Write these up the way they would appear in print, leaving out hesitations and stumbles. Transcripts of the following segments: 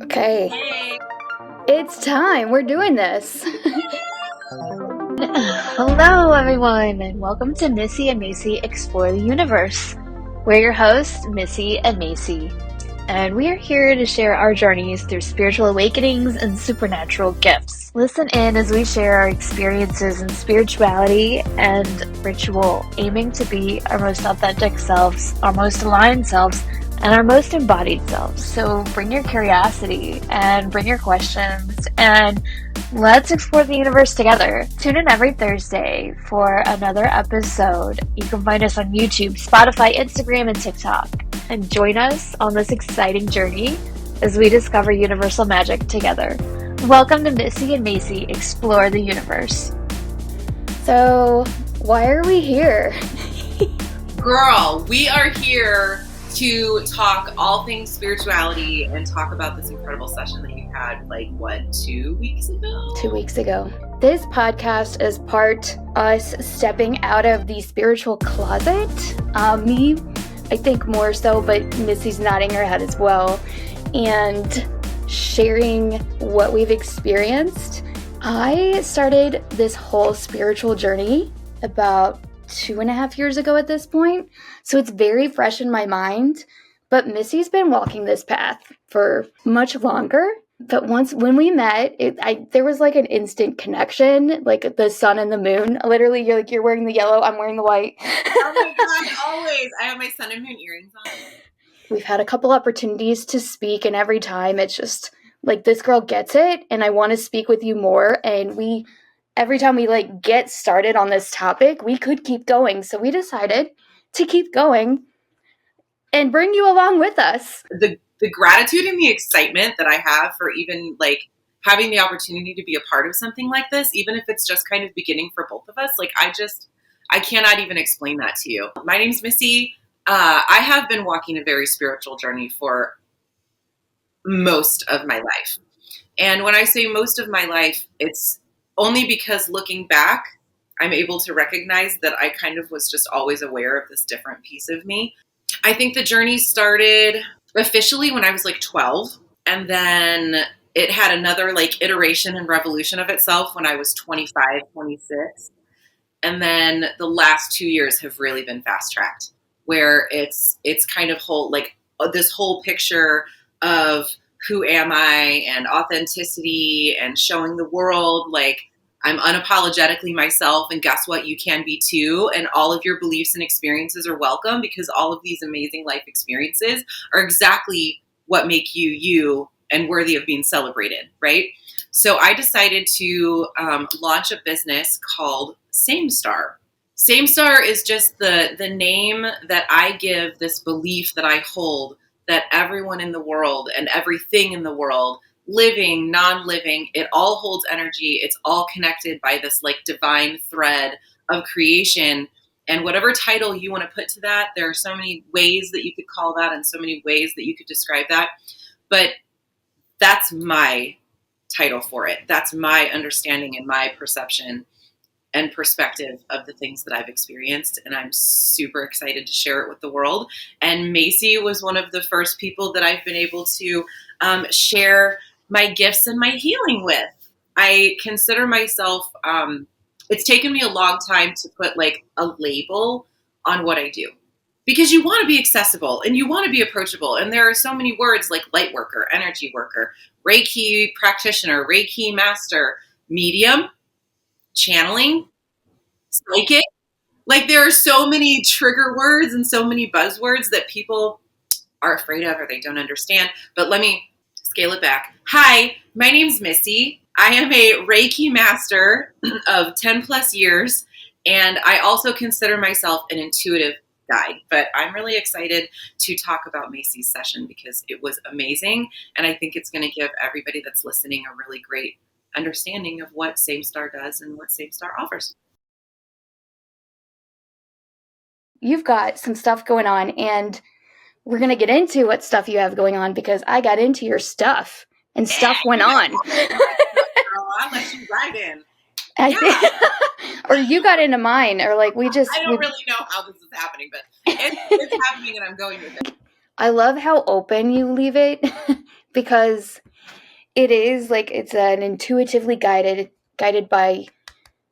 Okay, Hey. it's time. We're doing this. Hello, everyone, and welcome to Missy and Macy Explore the Universe. We're your hosts, Missy and Macy, and we are here to share our journeys through spiritual awakenings and supernatural gifts. Listen in as we share our experiences in spirituality and ritual, aiming to be our most authentic selves, our most aligned selves, and our most embodied selves. So bring your curiosity and bring your questions and let's explore the universe together. Tune in every Thursday for another episode. You can find us on YouTube, Spotify, Instagram, and TikTok. And join us on this exciting journey as we discover universal magic together. Welcome to Missy and Macy Explore the Universe. So, why are we here? Girl, we are here to talk all things spirituality and talk about this incredible session that you had, 2 weeks ago? 2 weeks ago. This podcast is part us stepping out of the spiritual closet. Me, I think more so, but Missy's nodding her head as well. And sharing what we've experienced. I started this whole spiritual journey about 2.5 years ago at this point. So it's very fresh in my mind. But Missy's been walking this path for much longer. But when we met, there was like an instant connection, like the sun and the moon. Literally, you're wearing the yellow, I'm wearing the white. Oh my God, always. I have my sun and moon earrings on. We've had a couple opportunities to speak, and every time it's just like, this girl gets it, and I want to speak with you more. And every time we get started on this topic, we could keep going. So we decided to keep going and bring you along with us. The gratitude and the excitement that I have for even having the opportunity to be a part of something like this, even if it's just kind of beginning for both of us, I cannot even explain that to you. My name's Missy. I have been walking a very spiritual journey for most of my life. And when I say most of my life, it's only because looking back, I'm able to recognize that I kind of was just always aware of this different piece of me. I think the journey started officially when I was 12, and then it had another iteration and revolution of itself when I was 25, 26. And then the last 2 years have really been fast tracked, where it's kind of this whole picture of who am I and authenticity and showing the world I'm unapologetically myself, and guess what? You can be too. And all of your beliefs and experiences are welcome, because all of these amazing life experiences are exactly what make you you and worthy of being celebrated, right? So I decided to launch a business called SameStar. SameStar is just the name that I give this belief that I hold, that everyone in the world and everything in the world, living, non-living, it all holds energy. It's all connected by this divine thread of creation. And whatever title you want to put to that, there are so many ways that you could call that and so many ways that you could describe that. But that's my title for it. That's my understanding and my perception and perspective of the things that I've experienced. And I'm super excited to share it with the world. And Macy was one of the first people that I've been able to share my gifts and my healing with. I consider myself, it's taken me a long time to put a label on what I do, because you want to be accessible and you want to be approachable. And there are so many words like light worker, energy worker, Reiki practitioner, Reiki master, medium, channeling, psychic. There are so many trigger words and so many buzzwords that people are afraid of or they don't understand. But let me scale it back. Hi, my name's Missy. I am a Reiki master of 10 plus years, and I also consider myself an intuitive guide. But I'm really excited to talk about Macy's session because it was amazing, and I think it's going to give everybody that's listening a really great understanding of what SameStar does and what SameStar offers. You've got some stuff going on, and we're going to get into what stuff you have going on, because I got into your stuff and stuff went on. I'll let you right in. Or you got into mine, or I don't really know how this is happening, but it's happening and I'm going with it. I love how open you leave it, because it is like it's an intuitively guided by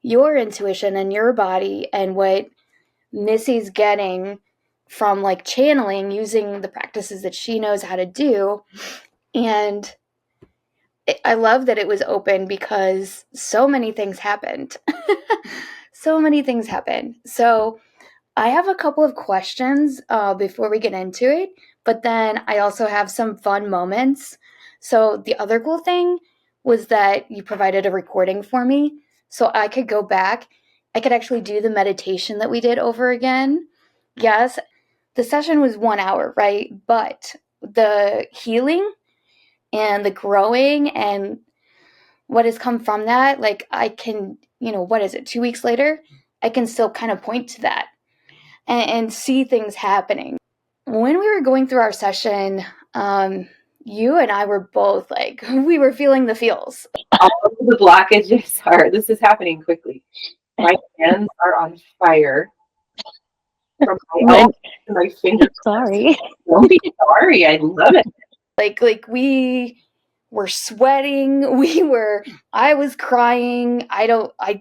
your intuition and your body, and what Missy's getting from like channeling using the practices that she knows how to do. And I love that it was open because so many things happened. So many things happened. So I have a couple of questions before we get into it, but then I also have some fun moments. So the other cool thing was that you provided a recording for me, so I could go back. I could actually do the meditation that we did over again. Yes, the session was 1 hour, right? But the healing and the growing and what has come from that, like I can, what is it, 2 weeks later? I can still kind of point to that and see things happening. When we were going through our session, you and I were both like, we were feeling the feels. All of the blockages this is happening quickly. My hands are on fire from my elbow to my fingers. Sorry. Don't be sorry. I love it. Like we were sweating. I was crying.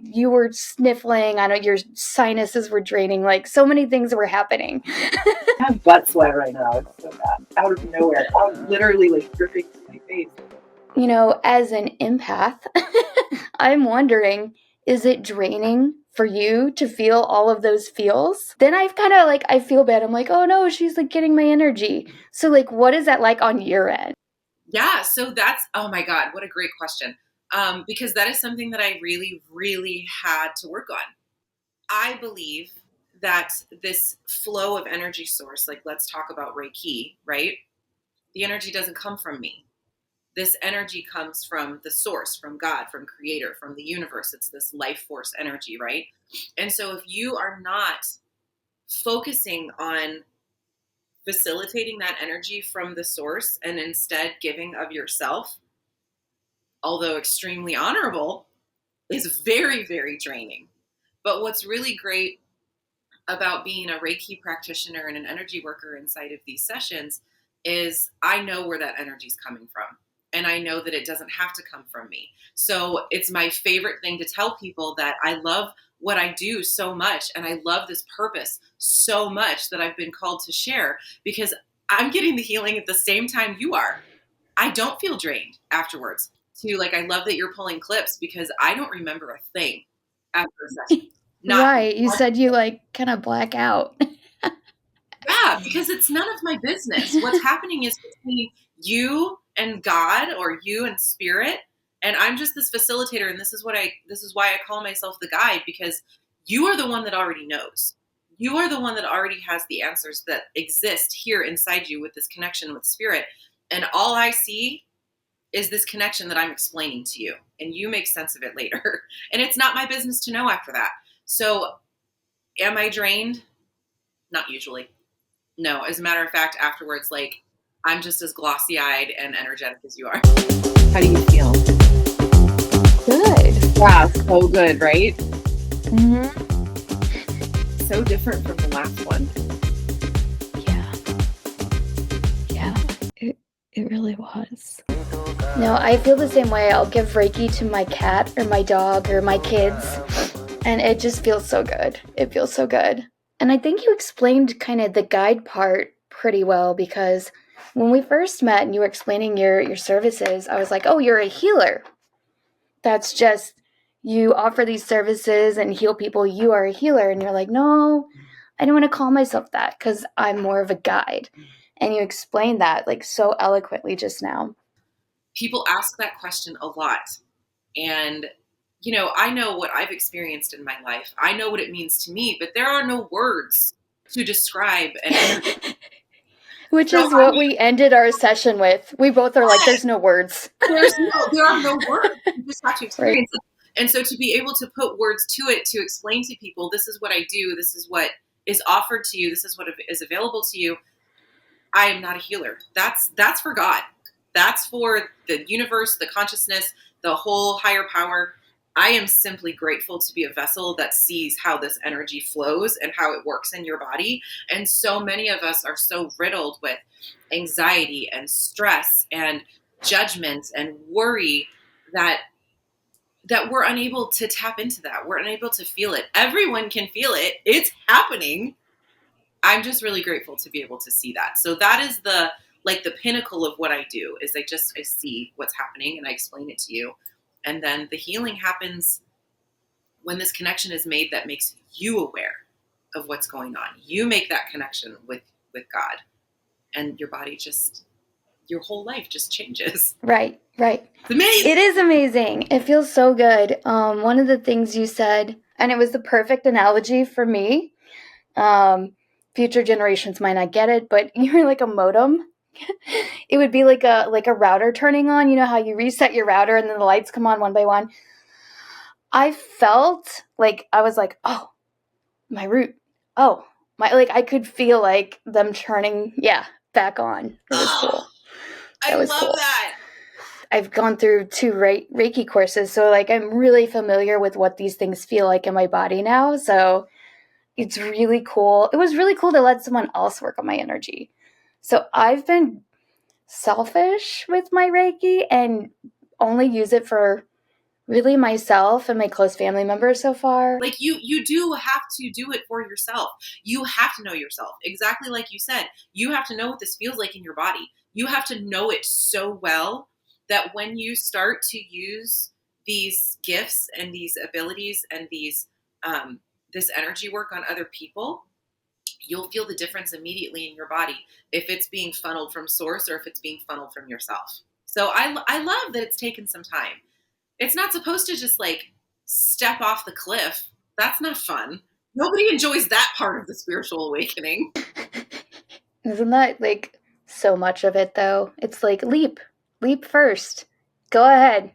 You were sniffling. I know your sinuses were draining. Like so many things were happening. I have butt sweat right now. It's so bad. Out of nowhere. I'm literally like dripping from my face. As an empath, I'm wondering, is it draining for you to feel all of those feels? Then I've kind of I feel bad. I'm like, oh no, she's like getting my energy. So like, what is that like on your end? Yeah, so oh my God, what a great question. Because that is something that I really, really had to work on. I believe that this flow of energy source, like let's talk about Reiki, right? The energy doesn't come from me. This energy comes from the source, from God, from Creator, from the universe. It's this life force energy, right? And so if you are not focusing on facilitating that energy from the source and instead giving of yourself, although extremely honorable, is very, very draining. But what's really great about being a Reiki practitioner and an energy worker inside of these sessions is I know where that energy is coming from. And I know that it doesn't have to come from me. So it's my favorite thing to tell people that I love what I do so much. And I love this purpose so much that I've been called to share because I'm getting the healing at the same time you are. I don't feel drained afterwards. I love that you're pulling clips because I don't remember a thing after a session. Right. You said you kind of black out. Yeah, because it's none of my business. What's happening is between you and God or you and spirit. And I'm just this facilitator. And this is why I call myself the guide, because you are the one that already knows. You are the one that already has the answers that exist here inside you with this connection with spirit. And all I see is this connection that I'm explaining to you, and you make sense of it later. And it's not my business to know after that. So am I drained? Not usually. No, as a matter of fact, afterwards, I'm just as glossy-eyed and energetic as you are. How do you feel? Good. Wow, so good, right? Mm-hmm. So different from the last one. Yeah. It really was. No, I feel the same way. I'll give Reiki to my cat or my dog or my kids, and it just feels so good. It feels so good. And I think you explained kind of the guide part pretty well, because when we first met and you were explaining your services, I was like, oh, you're a healer. That's just, you offer these services and heal people. You are a healer. And you're like, no, I don't want to call myself that because I'm more of a guide. And you explained that so eloquently just now. People ask that question a lot. And I know what I've experienced in my life. I know what it means to me, but there are no words to describe an energy. Which is what we ended our session with. We both are like, there's no words. There are no words. You just have to experience it. And so to be able to put words to it, to explain to people, this is what I do, this is what is offered to you, this is what is available to you. I am not a healer. That's for God. That's for the universe, the consciousness, the whole higher power. I am simply grateful to be a vessel that sees how this energy flows and how it works in your body. And so many of us are so riddled with anxiety and stress and judgment and worry that we're unable to tap into that. We're unable to feel it. Everyone can feel it. It's happening. I'm just really grateful to be able to see that. So that is the pinnacle of what I do is I see what's happening and I explain it to you. And then the healing happens when this connection is made that makes you aware of what's going on. You make that connection with God, and your body your whole life just changes. Right. It's amazing. It is amazing. It feels so good. One of the things you said, and it was the perfect analogy for me. Future generations might not get it, but you're like a modem. It would be like a router turning on. You know how you reset your router and then the lights come on one by one? I felt like I was like, oh, my root. Oh, I could feel like them turning, back on. It was cool. I love that. I've gone through 2 Reiki courses, so I'm really familiar with what these things feel like in my body now. So it's really cool. It was really cool to let someone else work on my energy. So I've been selfish with my Reiki and only use it for really myself and my close family members so far. You do have to do it for yourself. You have to know yourself. Exactly like you said. You have to know what this feels like in your body. You have to know it so well that when you start to use these gifts and these abilities and these this energy work on other people, you'll feel the difference immediately in your body if it's being funneled from source or if it's being funneled from yourself. So I love that it's taken some time. It's not supposed to just step off the cliff. That's not fun. Nobody enjoys that part of the spiritual awakening. Isn't that so much of it though? It's leap first. Go ahead.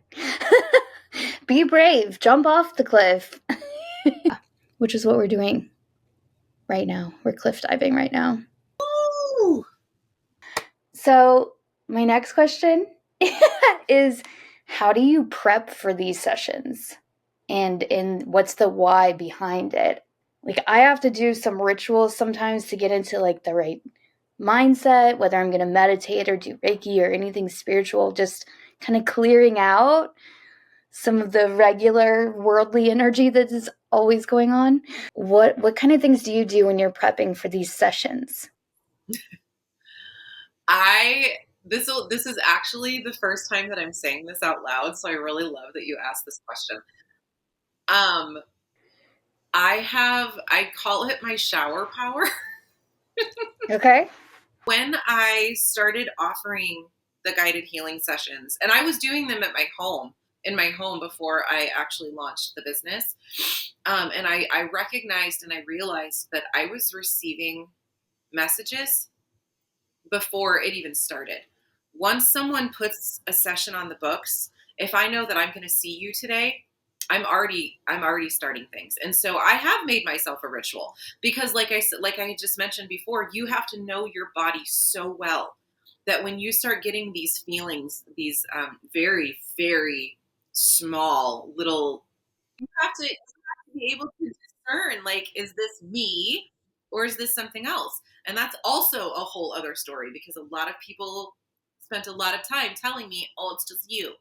Be brave. Jump off the cliff. Which is what we're doing right now. We're cliff diving right now. Ooh. So my next question is, how do you prep for these sessions? And what's the why behind it? I have to do some rituals sometimes to get into the right mindset, whether I'm going to meditate or do Reiki or anything spiritual, just kind of clearing out some of the regular worldly energy that is always going on. What kind of things do you do when you're prepping for these sessions? This is actually the first time that I'm saying this out loud, so I really love that you asked this question. I call it my shower power. Okay. When I started offering the guided healing sessions, and I was doing them in my home before I actually launched the business, and I recognized and I realized that I was receiving messages before it even started. Once someone puts a session on the books, if I know that I'm going to see you today, I'm already starting things. And so I have made myself a ritual because like I just mentioned before, you have to know your body so well that when you start getting these feelings, these very, very small little, you have to be able to discern, is this me or is this something else? And that's also a whole other story because a lot of people spent a lot of time telling me, oh, it's just you.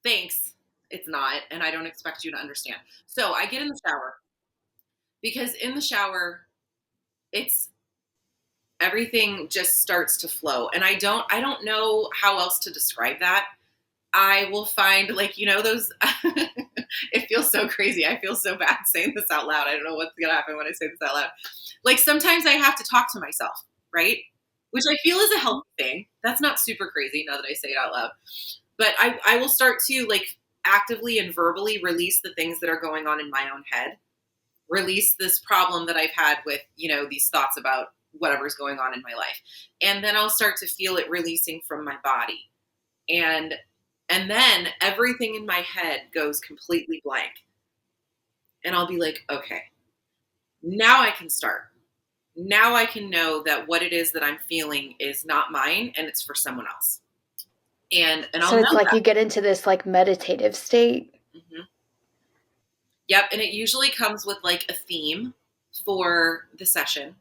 Thanks. It's not, and I don't expect you to understand. So I get in the shower because in the shower, everything just starts to flow. And I don't know how else to describe that. I will find those, it feels so crazy. I feel so bad saying this out loud. I don't know what's going to happen when I say this out loud. Sometimes I have to talk to myself, right? Which I feel is a healthy thing. That's not super crazy now that I say it out loud. But I will start to actively and verbally release the things that are going on in my own head, release this problem that I've had with, these thoughts about whatever's going on in my life. And then I'll start to feel it releasing from my body. And then everything in my head goes completely blank. And I'll be like, okay, now I can start. Now I can know that what it is that I'm feeling is not mine and it's for someone else. And I'll so it's know that. You get into this meditative state. Mm-hmm. Yep. And it usually comes with a theme for the session.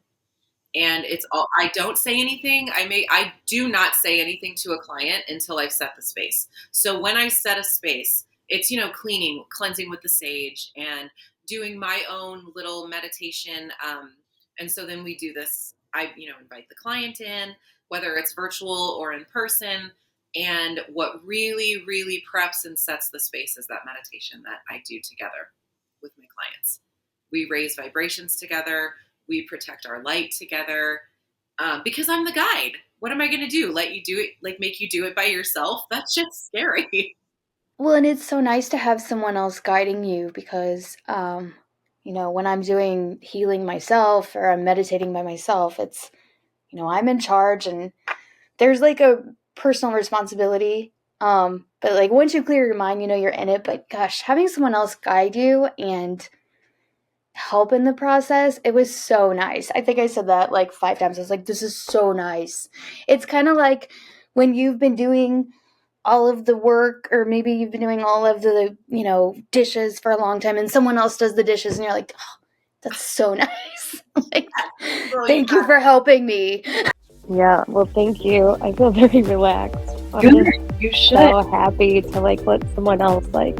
And it's all, I don't say anything. I do not say anything to a client until I've set the space. So when I set a space, it's, cleaning, cleansing with the sage and doing my own little meditation. And so then we do this, I, invite the client in, whether it's virtual or in person. And what really, really preps and sets the space is that meditation that I do together with my clients. We raise vibrations together. We protect our light together, because I'm the guide. What am I going to do? Let you do it, like make you do it by yourself? That's just scary. Well, and it's so nice to have someone else guiding you because, when I'm doing healing myself or I'm meditating by myself, it's, I'm in charge and there's like a personal responsibility. But like once you clear your mind, you're in it. But gosh, having someone else guide you and help in the process, it was so nice. I think I said that like 5 times. I was like, this is so nice. It's kind of like when you've been doing all of the work, or maybe you've been doing all of the, dishes for a long time and someone else does the dishes and you're like, oh, that's so nice. Like, thank you for helping me. Yeah, well, thank you. I feel very relaxed. Good. You should. So happy to like let someone else like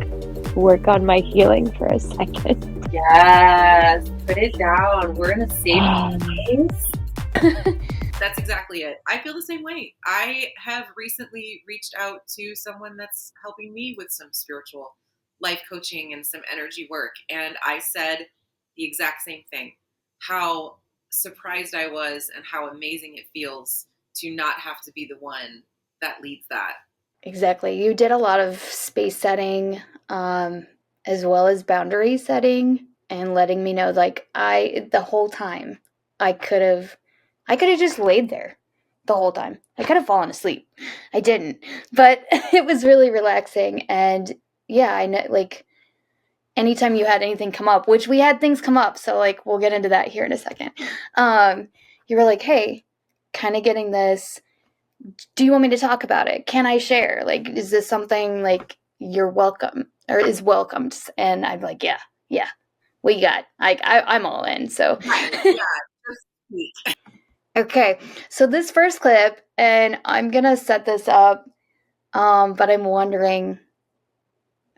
work on my healing for a second. Yes, put it down. We're in a safe place. That's exactly it. I feel the same way. I have recently reached out to someone that's helping me with some spiritual life coaching and some energy work. And I said the exact same thing, how surprised I was and how amazing it feels to not have to be the one that leads that. Exactly. You did a lot of space setting, as well as boundary setting and letting me know, like, the whole time I could have just laid there the whole time. I could have fallen asleep. I didn't, but it was really relaxing. And yeah, I know, like, anytime you had anything come up, which we had things come up, so like we'll get into that here in a second. You were like, hey, kind of getting this. Do you want me to talk about it? Can I share? Like, is this something like you're welcome or is welcomed? And I'm like, yeah, we got. I'm all in. So Yeah. Okay, so this first clip, and I'm gonna set this up, but I'm wondering.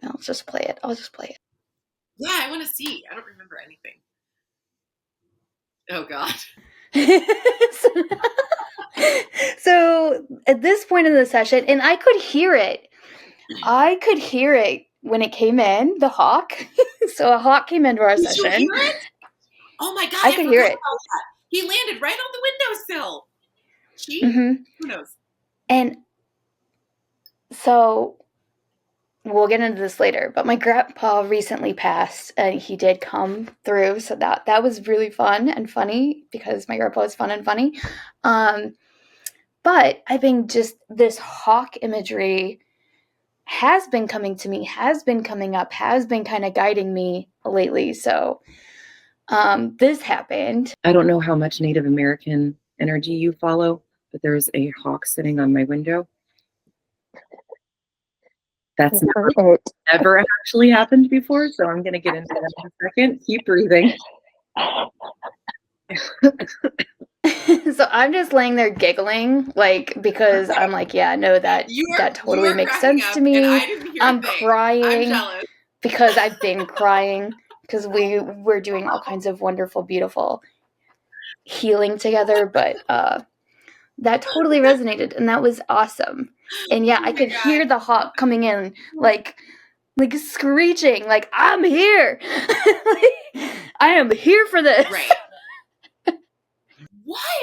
I'll just play it. Yeah, I want to see. I don't remember anything. Oh, God. So at this point in the session, and I could hear it. When it came in, the hawk. So a hawk came into our session. Did you hear it? Oh my God, I could hear it. He landed right on the windowsill. Who knows? And so we'll get into this later, but my grandpa recently passed and he did come through. So that was really fun and funny because my grandpa was fun and funny. But I think just this hawk imagery has been coming to me, has been coming up, has been kind of guiding me lately. So this happened. I don't know how much Native American energy you follow, but there's a hawk sitting on my window. That's never actually happened before, so I'm going to get into that in a second. Keep breathing. So I'm just laying there giggling, like, because I'm like, yeah, no, that totally makes sense to me. I'm crying because I've been crying because we're doing all kinds of wonderful, beautiful healing together, but that totally resonated and that was awesome. And yeah, I could hear the hawk coming in, like screeching, like, I'm here. I am here for this. Right.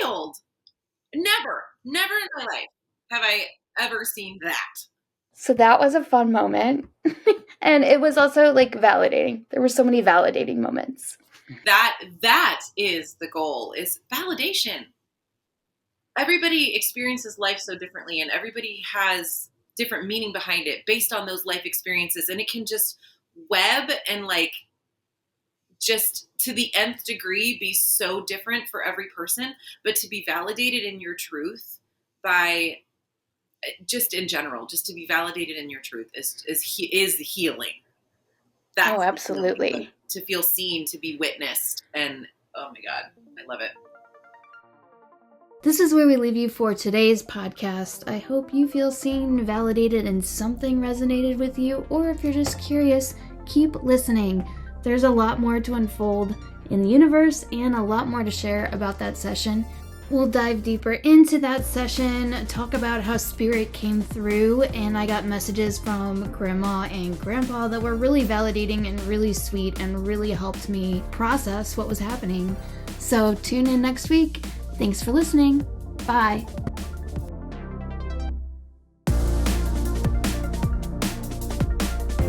Wild. Never in my life have I ever seen that. So that was a fun moment. And it was also like validating. There were so many validating moments. That is the goal, is validation. Everybody experiences life so differently and everybody has different meaning behind it based on those life experiences. And it can just web and like just to the nth degree be so different for every person, but to be validated in your truth by just in general, just to be validated in your truth is healing. That's absolutely. Healing. To feel seen, to be witnessed. And oh my God, I love it. This is where we leave you for today's podcast. I hope you feel seen, validated, and something resonated with you, or if you're just curious, keep listening. There's a lot more to unfold in the universe and a lot more to share about that session. We'll dive deeper into that session, talk about how spirit came through, and I got messages from grandma and grandpa that were really validating and really sweet and really helped me process what was happening. So tune in next week. Thanks for listening. Bye.